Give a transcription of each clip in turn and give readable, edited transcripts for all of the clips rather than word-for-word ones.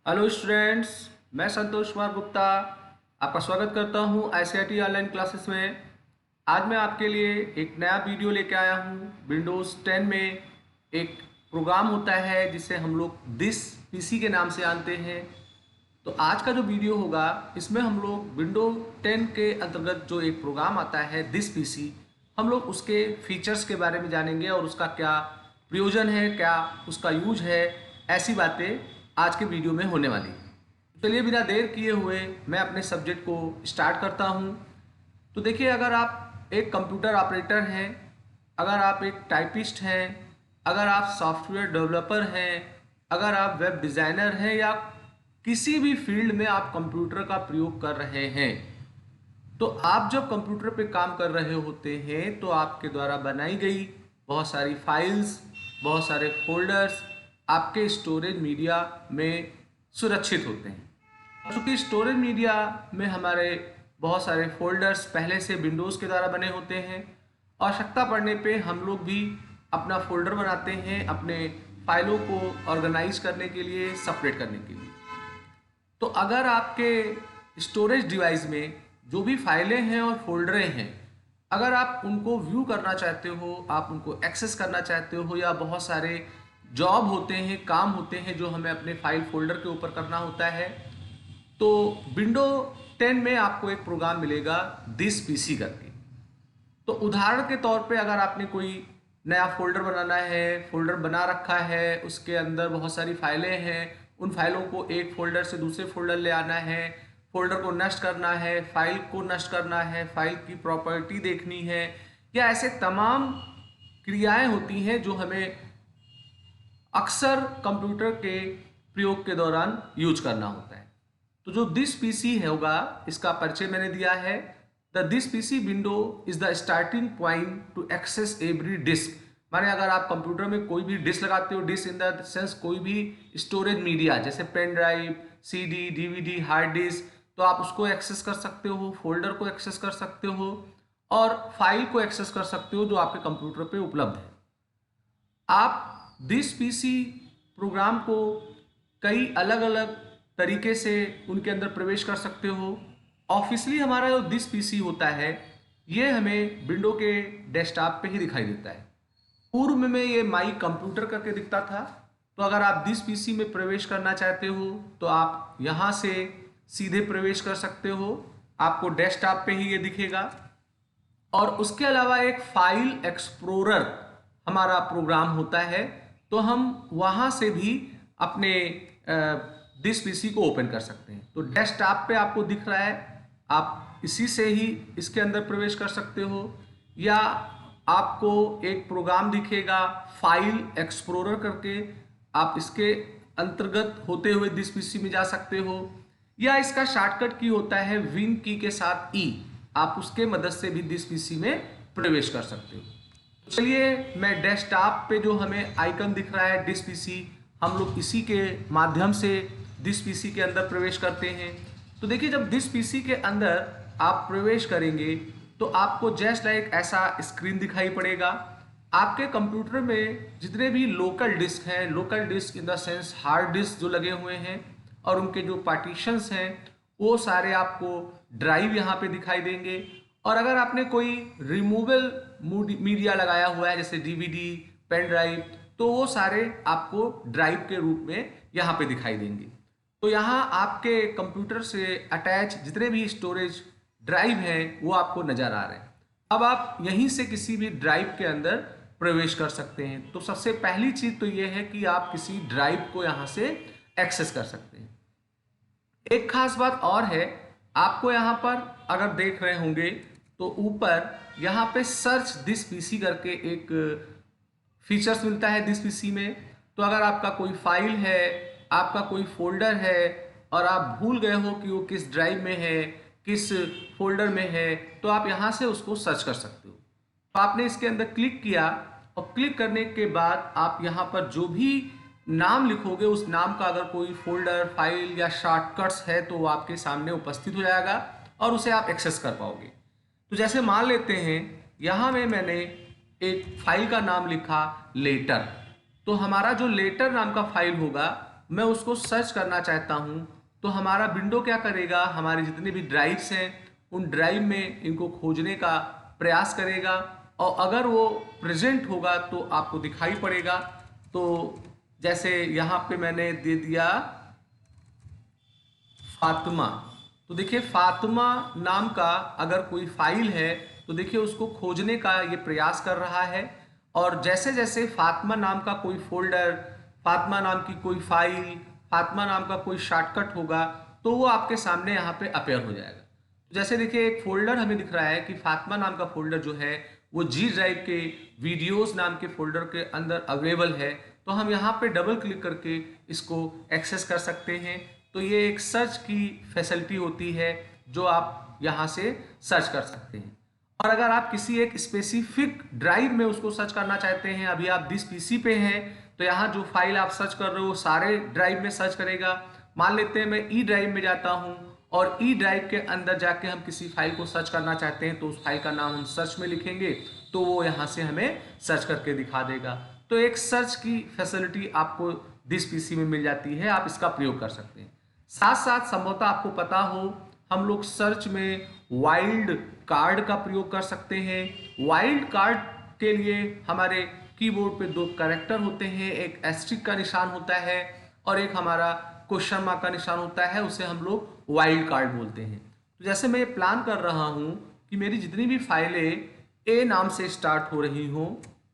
Hello students, मैं संतोष कुमार गुप्ता आपका स्वागत करता हूं आईसीआईटी ऑनलाइन क्लासेस में। आज मैं आपके लिए एक नया वीडियो लेके आया हूं। विंडोज़ 10 में एक प्रोग्राम होता है जिसे हम लोग दिस पीसी के नाम से जानते हैं। तो आज का जो वीडियो होगा इसमें हम लोग विंडो 10 के अंतर्गत जो एक प्रोग्राम आता है दिस पीसी, हम लोग उसके फीचर्स के बारे में जानेंगे और उसका क्या प्रयोजन है, क्या उसका यूज है। ऐसी बातें आज के वीडियो में होने वाली। चलिए बिना देर किए हुए मैं अपने सब्जेक्ट को स्टार्ट करता हूँ। तो देखिए, अगर आप एक कंप्यूटर ऑपरेटर हैं, अगर आप एक टाइपिस्ट हैं, अगर आप सॉफ्टवेयर डेवलपर हैं, अगर आप वेब डिज़ाइनर हैं या किसी भी फील्ड में आप कंप्यूटर का प्रयोग कर रहे हैं, तो आप जब कंप्यूटर पे काम कर रहे होते हैं तो आपके द्वारा बनाई गई बहुत सारी फाइल्स, बहुत सारे फोल्डर्स आपके स्टोरेज मीडिया में सुरक्षित होते हैं। चूँकि स्टोरेज मीडिया में हमारे बहुत सारे फोल्डर्स पहले से विंडोज़ के द्वारा बने होते हैं, आवश्यकता पड़ने पे हम लोग भी अपना फोल्डर बनाते हैं अपने फाइलों को ऑर्गेनाइज करने के लिए, सेपरेट करने के लिए। तो अगर आपके स्टोरेज डिवाइस में जो भी फाइलें हैं और फोल्डरें हैं, अगर आप उनको व्यू करना चाहते हो, आप उनको एक्सेस करना चाहते हो, या बहुत सारे जॉब होते हैं, काम होते हैं जो हमें अपने फाइल फोल्डर के ऊपर करना होता है, तो विंडो 10 में आपको एक प्रोग्राम मिलेगा दिस पीसी करके। तो उदाहरण के तौर पे अगर आपने कोई नया फोल्डर बनाना है, फोल्डर बना रखा है, उसके अंदर बहुत सारी फाइलें हैं, उन फाइलों को एक फोल्डर से दूसरे फोल्डर ले आना है, फोल्डर को नष्ट करना है, फाइल को नष्ट करना है, फाइल की प्रॉपर्टी देखनी है, या ऐसे तमाम क्रियाएं होती हैं जो हमें अक्सर कंप्यूटर के प्रयोग के दौरान यूज करना होता है। तो जो दिस पीसी होगा, इसका परिचय मैंने दिया है। The this PC window is the starting point to access every disk. माने अगर आप कंप्यूटर में कोई भी डिस्क लगाते हो, डिस्क इन द सेंस कोई भी स्टोरेज मीडिया जैसे pen drive, CD, DVD, hard disk, तो आप उसको एक्सेस कर सकते हो, फोल्डर को एक्सेस कर सकते हो और फाइल को एक्सेस कर सकते हो जो आपके कंप्यूटर पे उपलब्ध है। आप दिस पीसी प्रोग्राम को कई अलग अलग तरीके से उनके अंदर प्रवेश कर सकते हो। ऑफिशियली हमारा जो दिस पीसी होता है ये हमें विंडो के डेस्कटॉप पे ही दिखाई देता है। पूर्व में ये माई कंप्यूटर करके दिखता था। तो अगर आप दिस पीसी में प्रवेश करना चाहते हो तो आप यहाँ से सीधे प्रवेश कर सकते हो, आपको डेस्कटॉप पे ही ये दिखेगा। और उसके अलावा एक फाइल एक्सप्लोरर हमारा प्रोग्राम होता है, तो हम वहाँ से भी अपने दिस पीसी को ओपन कर सकते हैं। तो डेस्कटॉप पे आपको दिख रहा है, आप इसी से ही इसके अंदर प्रवेश कर सकते हो, या आपको एक प्रोग्राम दिखेगा फाइल एक्सप्लोरर करके, आप इसके अंतर्गत होते हुए दिस पीसी में जा सकते हो, या इसका शॉर्टकट की होता है विन की के साथ ई, आप उसके मदद से भी दिस पीसी में प्रवेश कर सकते हो। चलिए, मैं डेस्कटॉप पे जो हमें आइकन दिख रहा है दिस पीसी, हम लोग इसी के माध्यम से दिस पीसी के अंदर प्रवेश करते हैं। तो देखिए, जब दिस पीसी के अंदर आप प्रवेश करेंगे तो आपको जस्ट लाइक ऐसा स्क्रीन दिखाई पड़ेगा। आपके कंप्यूटर में जितने भी लोकल डिस्क हैं, local disk in the sense hard disk जो लगे हुए हैं, और उनके जो पार्टीशंस हैं वो सारे आपको ड्राइव यहाँ पे दिखाई देंगे। और अगर आपने कोई रिमूवेबल मीडिया लगाया हुआ है जैसे डीवीडी, पेन ड्राइव, तो वो सारे आपको ड्राइव के रूप में यहाँ पे दिखाई देंगे। तो यहाँ आपके कंप्यूटर से अटैच जितने भी स्टोरेज ड्राइव हैं वो आपको नज़र आ रहे हैं। अब आप यहीं से किसी भी ड्राइव के अंदर प्रवेश कर सकते हैं। तो सबसे पहली चीज़ तो ये है कि आप किसी ड्राइव को यहाँ से एक्सेस कर सकते हैं। एक खास बात और है, आपको यहाँ पर अगर देख रहे होंगे तो ऊपर यहाँ पे सर्च दिस पीसी करके एक फीचर्स मिलता है दिस पीसी में। तो अगर आपका कोई फाइल है, आपका कोई फोल्डर है और आप भूल गए हो कि वो किस ड्राइव में है, किस फोल्डर में है, तो आप यहाँ से उसको सर्च कर सकते हो। तो आपने इसके अंदर क्लिक किया और क्लिक करने के बाद आप यहाँ पर जो भी नाम लिखोगे उस नाम का अगर कोई फोल्डर, फाइल या शॉर्टकट्स है तो वो आपके सामने उपस्थित हो जाएगा और उसे आप एक्सेस कर पाओगे। तो जैसे मान लेते हैं यहाँ में मैंने एक फाइल का नाम लिखा लेटर, तो हमारा जो लेटर नाम का फाइल होगा मैं उसको सर्च करना चाहता हूँ, तो हमारा विंडो क्या करेगा, हमारे जितने भी ड्राइव्स हैं उन ड्राइव में इनको खोजने का प्रयास करेगा, और अगर वो प्रेजेंट होगा तो आपको दिखाई पड़ेगा। तो जैसे यहाँ पे मैंने दे दिया फातिमा, तो देखिए फातिमा नाम का अगर कोई फाइल है तो देखिए उसको खोजने का ये प्रयास कर रहा है। और जैसे जैसे फातिमा नाम का कोई फोल्डर, फातिमा नाम की कोई फाइल, फातिमा नाम का कोई शॉर्टकट होगा तो वो आपके सामने यहाँ पे अपेयर हो जाएगा। जैसे देखिए एक फोल्डर हमें दिख रहा है कि फातिमा नाम का फोल्डर जो है वो जी ड्राइव के वीडियोस नाम के फोल्डर के अंदर अवेलेबल है। तो हम यहाँ पे डबल क्लिक करके इसको एक्सेस कर सकते हैं। तो ये एक सर्च की फैसिलिटी होती है जो आप यहाँ से सर्च कर सकते हैं। और अगर आप किसी एक स्पेसिफिक ड्राइव में उसको सर्च करना चाहते हैं, अभी आप जिस पीसी पे हैं तो यहाँ जो फाइल आप सर्च कर रहे हो सारे ड्राइव में सर्च करेगा। मान लेते हैं मैं ई ड्राइव में जाता हूँ और ई ड्राइव के अंदर जाके हम किसी फाइल को सर्च करना चाहते हैं तो उस फाइल का नाम हम सर्च में लिखेंगे तो वो यहाँ से हमें सर्च करके दिखा देगा। तो एक सर्च की फैसिलिटी आपको दिस पीसी में मिल जाती है, आप इसका प्रयोग कर सकते हैं। साथ साथ संभवतः आपको पता हो हम लोग सर्च में वाइल्ड कार्ड का प्रयोग कर सकते हैं। वाइल्ड कार्ड के लिए हमारे कीबोर्ड पे दो कैरेक्टर होते हैं, एक एस्ट्रिक का निशान होता है और एक हमारा क्वेश्चन मार्क का निशान होता है, उसे हम लोग वाइल्ड कार्ड बोलते हैं। तो जैसे मैं प्लान कर रहा हूँ कि मेरी जितनी भी फाइलें ए नाम से स्टार्ट हो रही हों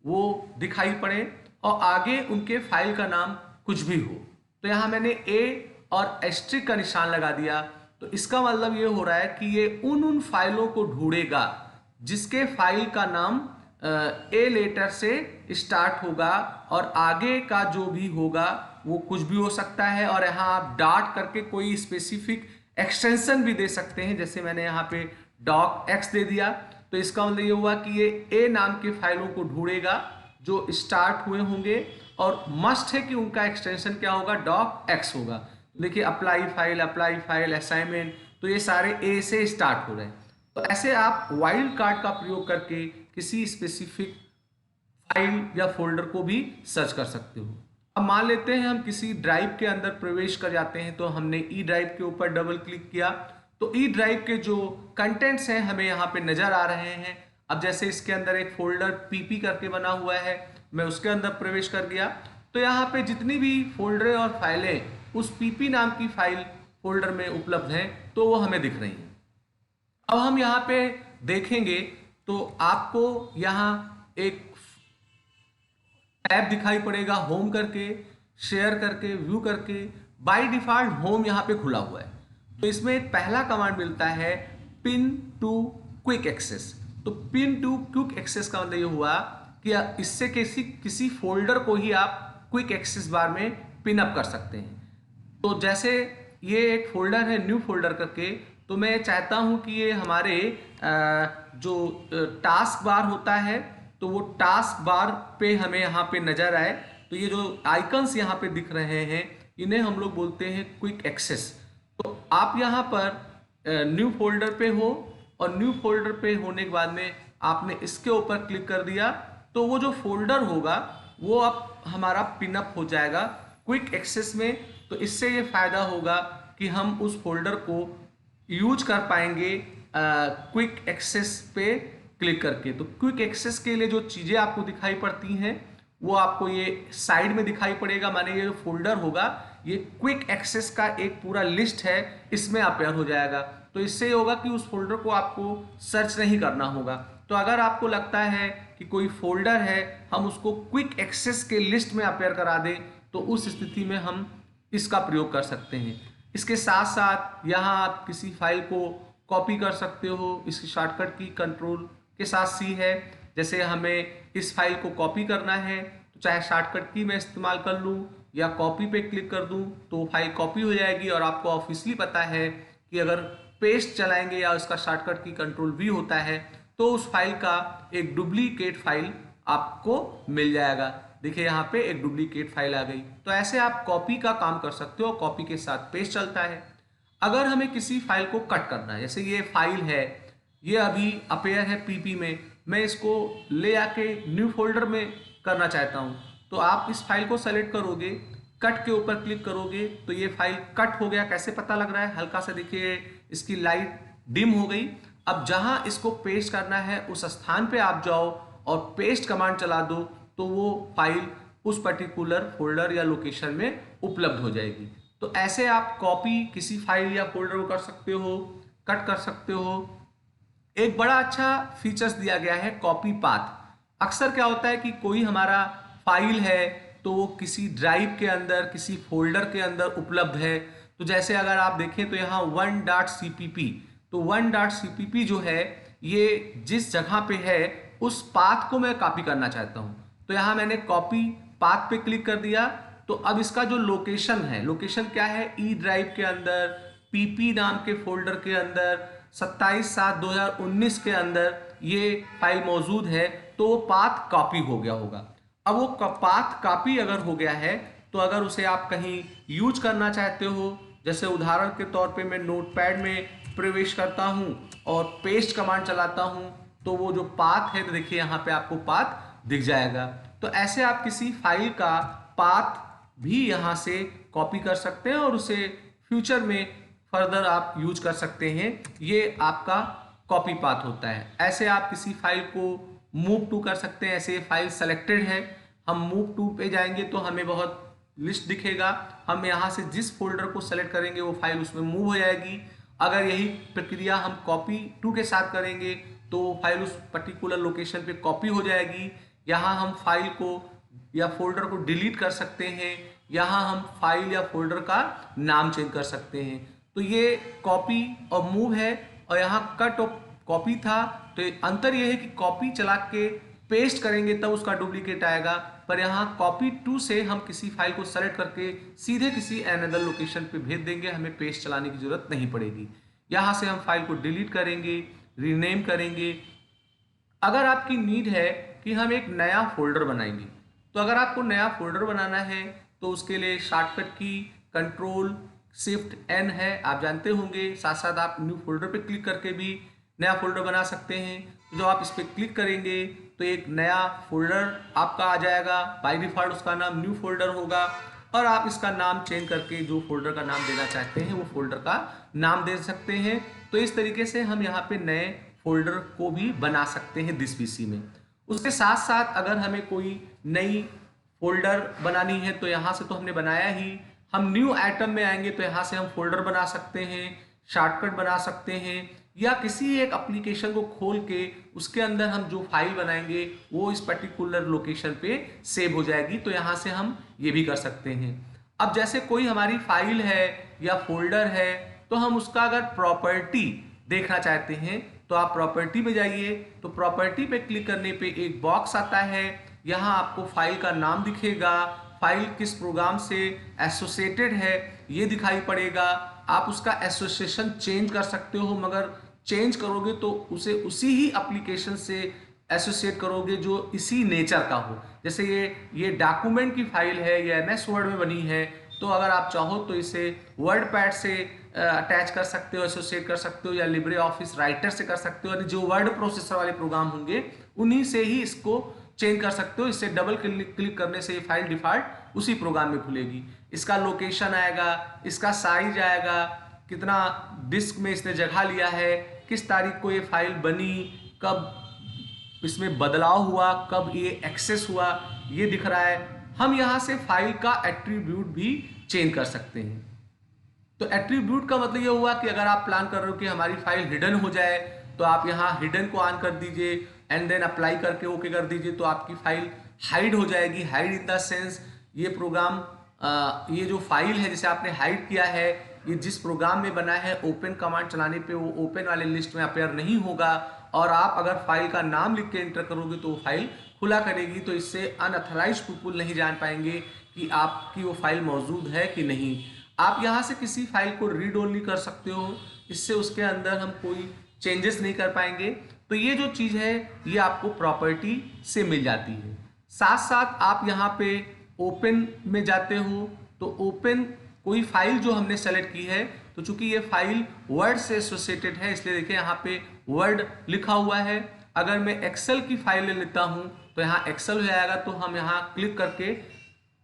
वो दिखाई पड़े और आगे उनके फाइल का नाम कुछ भी हो, तो यहाँ मैंने ए और एस्ट्रिक का निशान लगा दिया। तो इसका मतलब ये हो रहा है कि ये उन फाइलों को ढूंढेगा जिसके फाइल का नाम ए लेटर से स्टार्ट होगा और आगे का जो भी होगा वो कुछ भी हो सकता है। और यहाँ आप डॉट करके कोई स्पेसिफिक एक्सटेंशन भी दे सकते हैं, जैसे मैंने यहाँ पे डॉक एक्स दे दिया। तो इसका मतलब ये हुआ कि ये ए नाम के फाइलों को ढूंढेगा जो स्टार्ट हुए होंगे और मस्ट है कि उनका एक्सटेंशन क्या होगा, डॉक एक्स होगा। देखिए अप्लाई फाइल, असाइनमेंट, तो ये सारे ए से स्टार्ट हो रहे हैं। तो ऐसे आप वाइल्ड कार्ड का प्रयोग करके किसी स्पेसिफिक फाइल या फोल्डर को भी सर्च कर सकते हो। अब मान लेते हैं हम किसी ड्राइव के अंदर प्रवेश कर जाते हैं, तो हमने ई ड्राइव के ऊपर डबल क्लिक किया तो ई ड्राइव के जो कंटेंट्स हैं हमें यहाँ पे नजर आ रहे हैं। अब जैसे इसके अंदर एक फोल्डर पीपी करके बना हुआ है, मैं उसके अंदर प्रवेश कर गया तो यहाँ पे जितनी भी फोल्डर और फाइलें उस पीपी नाम की फाइल फोल्डर में उपलब्ध हैं तो वो हमें दिख रही हैं। अब हम यहाँ पे देखेंगे तो आपको यहाँ एक टैब दिखाई पड़ेगा, होम करके, शेयर करके, व्यू करके। बाय डिफॉल्ट होम यहाँ पे खुला हुआ है। तो इसमें एक पहला कमांड मिलता है पिन टू क्विक एक्सेस। तो पिन टू क्विक एक्सेस का मतलब ये हुआ कि इससे किसी फोल्डर को ही आप क्विक एक्सेस बार में पिन अप कर सकते हैं। तो जैसे ये एक फोल्डर है न्यू फोल्डर करके, तो मैं चाहता हूँ कि ये हमारे जो टास्क बार होता है तो वो टास्क बार पे हमें यहाँ पे नजर आए। तो ये जो आइकन्स यहाँ पे दिख रहे हैं इन्हें हम लोग बोलते हैं क्विक एक्सेस। तो आप यहाँ पर न्यू फोल्डर पे हो और न्यू फोल्डर पे होने के बाद में आपने इसके ऊपर क्लिक कर दिया तो वो जो फोल्डर होगा वो अब हमारा पिनअप हो जाएगा क्विक एक्सेस में। तो इससे ये फायदा होगा कि हम उस फोल्डर को यूज कर पाएंगे क्विक एक्सेस पे क्लिक करके। तो क्विक एक्सेस के लिए जो चीज़ें आपको दिखाई पड़ती हैं वो आपको ये साइड में दिखाई पड़ेगा, माने ये जो फोल्डर होगा ये क्विक एक्सेस का एक पूरा लिस्ट है, इसमें अपेयर हो जाएगा। तो इससे ये होगा कि उस फोल्डर को आपको सर्च नहीं करना होगा। तो अगर आपको लगता है कि कोई फोल्डर है हम उसको क्विक एक्सेस के लिस्ट में अपेयर करा दें तो उस स्थिति में हम इसका प्रयोग कर सकते हैं। इसके साथ साथ यहाँ आप किसी फाइल को कॉपी कर सकते हो, इसकी शॉर्टकट की कंट्रोल के साथ सी है। जैसे हमें इस फाइल को कॉपी करना है तो चाहे शॉर्टकट की मैं इस्तेमाल कर लूँ या कॉपी पे क्लिक कर दूँ तो फाइल कॉपी हो जाएगी। और आपको ऑब्वियसली पता है कि अगर पेस्ट चलाएंगे या उसका शॉर्टकट की कंट्रोल वी होता है तो उस फाइल का एक डुप्लीकेट फाइल आपको मिल जाएगा। देखिए यहाँ पे एक डुप्लीकेट फाइल आ गई। तो ऐसे आप कॉपी का काम कर सकते हो, कॉपी के साथ पेस्ट चलता है। अगर हमें किसी फाइल को कट करना है, जैसे ये फाइल है ये अभी अपेयर है पीपी में, मैं इसको ले आके न्यू फोल्डर में करना चाहता हूँ, तो आप इस फाइल को सेलेक्ट करोगे, कट के ऊपर क्लिक करोगे तो ये फाइल कट हो गया। कैसे पता लग रहा है? हल्का सा देखिए इसकी लाइट डिम हो गई। अब जहां इसको पेस्ट करना है उस स्थान पे आप जाओ और पेस्ट कमांड चला दो तो वो फाइल उस पर्टिकुलर फोल्डर या लोकेशन में उपलब्ध हो जाएगी। तो ऐसे आप कॉपी किसी फाइल या फोल्डर को कर सकते हो, कट कर सकते हो। एक बड़ा अच्छा फीचर्स दिया गया है कॉपी पाथ। अक्सर क्या होता है कि कोई हमारा फाइल है तो वो किसी ड्राइव के अंदर, किसी फोल्डर के अंदर उपलब्ध है। तो जैसे अगर आप देखें तो यहाँ 1.cpp, तो 1.cpp जो है ये जिस जगह पे है उस पाथ को मैं कॉपी करना चाहता हूँ। तो यहाँ मैंने कॉपी पाथ पे क्लिक कर दिया। तो अब इसका जो लोकेशन है, लोकेशन क्या है? ई ड्राइव के अंदर, पीपी नाम के फोल्डर के अंदर 27/7/2019 के अंदर ये फाइल मौजूद है। तो वो पाथ कॉपी हो गया होगा। अब वो पाथ कॉपी अगर हो गया है तो अगर उसे आप कहीं यूज करना चाहते हो, जैसे उदाहरण के तौर पे मैं नोटपैड में प्रवेश करता हूं और पेस्ट कमांड चलाता हूं तो वो जो पाथ है तो देखिए यहाँ पे आपको पाथ दिख जाएगा। तो ऐसे आप किसी फाइल का पाथ भी यहाँ से कॉपी कर सकते हैं और उसे फ्यूचर में फर्दर आप यूज कर सकते हैं। ये आपका कॉपी पाथ होता है। ऐसे आप किसी फाइल को मूव टू कर सकते हैं। ऐसे फाइल सेलेक्टेड है, हम मूव टू पे जाएंगे तो हमें बहुत लिस्ट दिखेगा। हम यहाँ से जिस फोल्डर को सेलेक्ट करेंगे वो फाइल उसमें मूव हो जाएगी। अगर यही प्रक्रिया हम कॉपी टू के साथ करेंगे तो फाइल उस पर्टिकुलर लोकेशन पे कॉपी हो जाएगी। यहाँ हम फाइल को या फोल्डर को डिलीट कर सकते हैं। यहाँ हम फाइल या फोल्डर का नाम चेंज कर सकते हैं। तो ये कॉपी और मूव है और यहाँ कट और कॉपी था। तो अंतर यह है कि कॉपी चला के पेस्ट करेंगे तब उसका डुप्लीकेट आएगा, पर यहाँ कॉपी टू से हम किसी फाइल को सेलेक्ट करके सीधे किसी अनदर लोकेशन पे भेज देंगे, हमें पेस्ट चलाने की जरूरत नहीं पड़ेगी। यहाँ से हम फाइल को डिलीट करेंगे, रीनेम करेंगे। अगर आपकी नीड है कि हम एक नया फोल्डर बनाएंगे, तो अगर आपको नया फोल्डर बनाना है तो उसके लिए शॉर्टकट की Ctrl+Shift+N है, आप जानते होंगे। साथ साथ आप न्यू फोल्डर पे क्लिक करके भी नया फोल्डर बना सकते हैं। जो आप इस पर क्लिक करेंगे तो एक नया फोल्डर आपका आ जाएगा। बाय डिफॉल्ट उसका नाम न्यू फोल्डर होगा और आप इसका नाम चेंज करके जो फोल्डर का नाम देना चाहते हैं वो फोल्डर का नाम दे सकते हैं। तो इस तरीके से हम यहाँ पे नए फोल्डर को भी बना सकते हैं दिस पीसी में। उसके साथ साथ अगर हमें कोई नई फोल्डर बनानी है तो यहाँ से तो हमने बनाया ही, हम न्यू आइटम में आएंगे तो यहाँ से हम फोल्डर बना सकते हैं, शॉर्टकट बना सकते हैं, या किसी एक एप्लीकेशन को खोल के उसके अंदर हम जो फाइल बनाएंगे वो इस पर्टिकुलर लोकेशन पे सेव हो जाएगी। तो यहाँ से हम ये भी कर सकते हैं। अब जैसे कोई हमारी फाइल है या फोल्डर है तो हम उसका अगर प्रॉपर्टी देखना चाहते हैं तो आप प्रॉपर्टी में जाइए। तो प्रॉपर्टी पे क्लिक करने पे एक बॉक्स आता है, यहाँ आपको फाइल का नाम दिखेगा, फाइल किस प्रोग्राम से एसोसिएटेड है ये दिखाई पड़ेगा। आप उसका एसोसिएशन चेंज कर सकते हो, मगर चेंज करोगे तो उसे उसी ही एप्लीकेशन से एसोसिएट करोगे जो इसी नेचर का हो। जैसे ये डॉक्यूमेंट की फाइल है, ये MS वर्ड में बनी है, तो अगर आप चाहो तो इसे वर्ड पैड से अटैच कर सकते हो, एसोसिएट कर सकते हो, या लिब्रे ऑफिस राइटर से कर सकते हो। यानी जो वर्ड प्रोसेसर वाले प्रोग्राम होंगे उन्हीं से ही इसको चेंज कर सकते हो। इससे डबल क्लिक करने से ये फाइल डिफॉल्ट उसी प्रोग्राम में खुलेगी। इसका लोकेशन आएगा, इसका साइज आएगा, कितना डिस्क में इसने जगह लिया है, किस तारीख को ये फाइल बनी, कब इसमें बदलाव हुआ, कब ये एक्सेस हुआ, ये दिख रहा है। हम यहाँ से फाइल का एट्रीब्यूट भी चेंज कर सकते हैं। तो एट्रीब्यूट का मतलब ये हुआ कि अगर आप प्लान कर रहे हो कि हमारी फाइल हिडन हो जाए तो आप यहाँ हिडन को ऑन कर दीजिए एंड देन अप्लाई करके ओके कर दीजिए, तो आपकी फाइल हाइड हो जाएगी। हाइड इन द सेंस ये प्रोग्राम ये जो फाइल है जिसे आपने हाइड किया है, ये जिस प्रोग्राम में बना है ओपन कमांड चलाने पे वो ओपन वाले लिस्ट में अपेयर नहीं होगा, और आप अगर फाइल का नाम लिख के एंटर करोगे तो वो फाइल खुला करेगी। तो इससे अनऑथराइज्ड पीपल नहीं जान पाएंगे कि आपकी वो फाइल मौजूद है कि नहीं। आप यहाँ से किसी फाइल को रीड ओनली कर सकते हो, इससे उसके अंदर हम कोई चेंजेस नहीं कर पाएंगे। तो ये जो चीज़ है ये आपको प्रॉपर्टी से मिल जाती है। साथ साथ आप यहाँ पे ओपन में जाते हो तो ओपन कोई फाइल जो हमने सेलेक्ट की है, तो चूंकि ये फाइल वर्ड से एसोसिएटेड है इसलिए देखिए यहाँ पे वर्ड लिखा हुआ है। अगर मैं एक्सेल की फाइल ले लेता हूँ तो यहाँ एक्सेल हो जाएगा। तो हम यहाँ क्लिक करके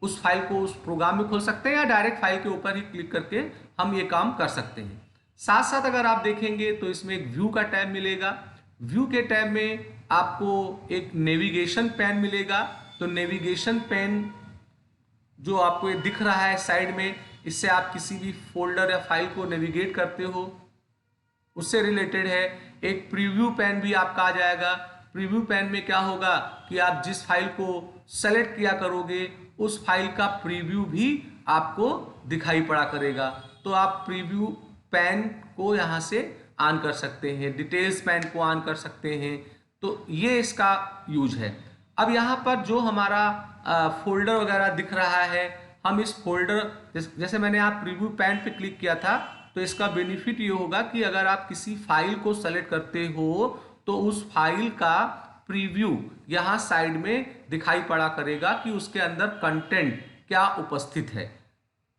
उस फाइल को उस प्रोग्राम में खोल सकते हैं या डायरेक्ट फाइल के ऊपर ही क्लिक करके हम ये काम कर सकते हैं। साथ साथ अगर आप देखेंगे तो इसमें एक व्यू का टैब मिलेगा। व्यू के टैब में आपको एक नेविगेशन पैन मिलेगा। तो नेविगेशन पैन जो आपको ये दिख रहा है साइड में, इससे आप किसी भी फोल्डर या फाइल को नेविगेट करते हो, उससे रिलेटेड है। एक प्रीव्यू पैन भी आपका आ जाएगा। प्रीव्यू पैन में क्या होगा कि आप जिस फाइल को सेलेक्ट किया करोगे उस फाइल का प्रीव्यू भी आपको दिखाई पड़ा करेगा। तो आप प्रीव्यू पैन को यहाँ से ऑन कर सकते हैं, डिटेल्स पैन को ऑन कर सकते हैं। तो ये इसका यूज है। अब यहाँ पर जो हमारा फोल्डर वगैरह दिख रहा है, हम इस फोल्डर जैसे मैंने आप प्रीव्यू पैन पे क्लिक किया था, तो इसका बेनिफिट ये होगा कि अगर आप किसी फाइल को सेलेक्ट करते हो तो उस फाइल का प्रीव्यू यहाँ साइड में दिखाई पड़ा करेगा कि उसके अंदर कंटेंट क्या उपस्थित है।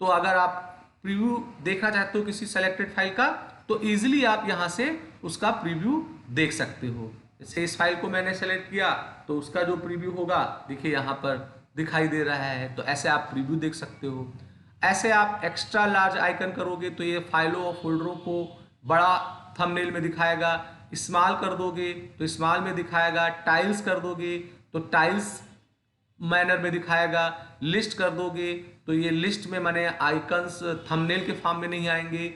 तो अगर आप प्रीव्यू देखना चाहते हो किसी सेलेक्टेड फाइल का, तो इजीली आप यहाँ से उसका प्रीव्यू देख सकते हो। जैसे इस फाइल को मैंने सेलेक्ट किया तो उसका जो प्रीव्यू होगा देखिए यहाँ पर दिखाई दे रहा है। तो ऐसे आप प्रीव्यू देख सकते हो। ऐसे आप एक्स्ट्रा लार्ज आइकन करोगे तो ये फाइलों और फोल्डरों को बड़ा थंबनेल में दिखाएगा। स्मॉल कर दोगे तो स्मॉल में दिखाएगा। टाइल्स कर दोगे तो टाइल्स मैनर में दिखाएगा। लिस्ट कर दोगे तो ये लिस्ट में माने आइकन्स थंबनेल के फॉर्म में नहीं आएंगे।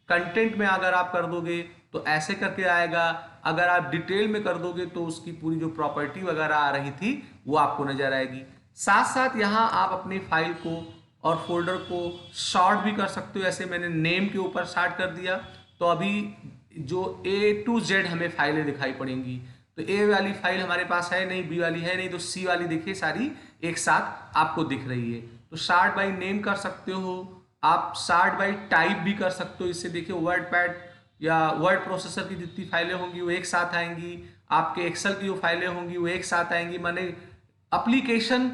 कंटेंट में अगर आप कर दोगे तो ऐसे करके आएगा। अगर आप डिटेल में कर दोगे तो उसकी पूरी जो प्रॉपर्टी वगैरह आ रही थी वो आपको नजर आएगी। साथ साथ यहाँ आप अपनी फाइल को और फोल्डर को शॉर्ट भी कर सकते हो। ऐसे मैंने नेम के ऊपर शॉर्ट कर दिया तो अभी जो A to Z हमें फाइलें दिखाई पड़ेंगी। तो A वाली फाइल हमारे पास है नहीं, B वाली है नहीं, तो C वाली देखिए सारी एक साथ आपको दिख रही है। तो शॉर्ट बाय नेम कर सकते हो, आप शॉर्ट बाय टाइप भी कर सकते हो। इससे देखिए वर्ड पैड या वर्ड प्रोसेसर की जितनी फाइलें होंगी वो एक साथ आएंगी, आपके एक्सेल की जो फाइलें होंगी वो एक साथ आएंगी। माने एप्लीकेशन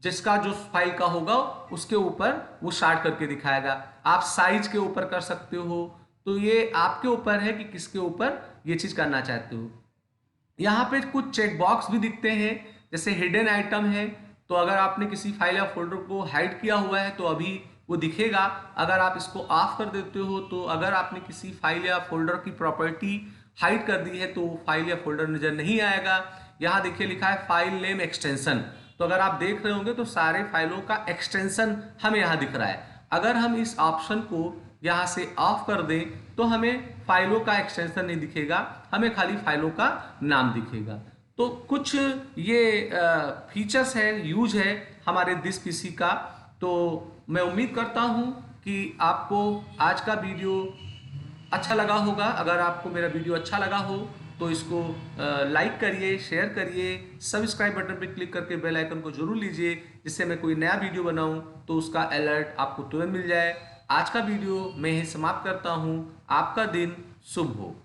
जिसका जो फाइल का होगा उसके ऊपर वो शॉर्ट करके दिखाएगा। आप साइज के ऊपर कर सकते हो। तो ये आपके ऊपर है कि किसके ऊपर ये चीज करना चाहते हो। यहाँ पे कुछ चेक बॉक्स भी दिखते हैं, जैसे हिडन आइटम है। तो अगर आपने किसी फाइल या फोल्डर को हाइड किया हुआ है तो अभी वो दिखेगा। अगर आप इसको ऑफ कर देते हो तो अगर आपने किसी फाइल या फोल्डर की प्रॉपर्टी हाइड कर दी है तो वो फाइल या फोल्डर नजर नहीं आएगा। यहाँ देखिए लिखा है फाइल नेम एक्सटेंशन। तो अगर आप देख रहे होंगे तो सारे फाइलों का एक्सटेंशन हमें यहाँ दिख रहा है। अगर हम इस ऑप्शन को यहाँ से ऑफ कर दें तो हमें फाइलों का एक्सटेंशन नहीं दिखेगा, हमें खाली फाइलों का नाम दिखेगा। तो कुछ ये फीचर्स है, यूज है हमारे दिस पीसी का। तो मैं उम्मीद करता हूँ कि आपको आज का वीडियो अच्छा लगा होगा। अगर आपको मेरा वीडियो अच्छा लगा हो तो इसको लाइक करिए, शेयर करिए, सब्सक्राइब बटन पर क्लिक करके बेल आइकन को जरूर लीजिए, जिससे मैं कोई नया वीडियो बनाऊं तो उसका अलर्ट आपको तुरंत मिल जाए। आज का वीडियो मैं ही समाप्त करता हूं। आपका दिन शुभ हो।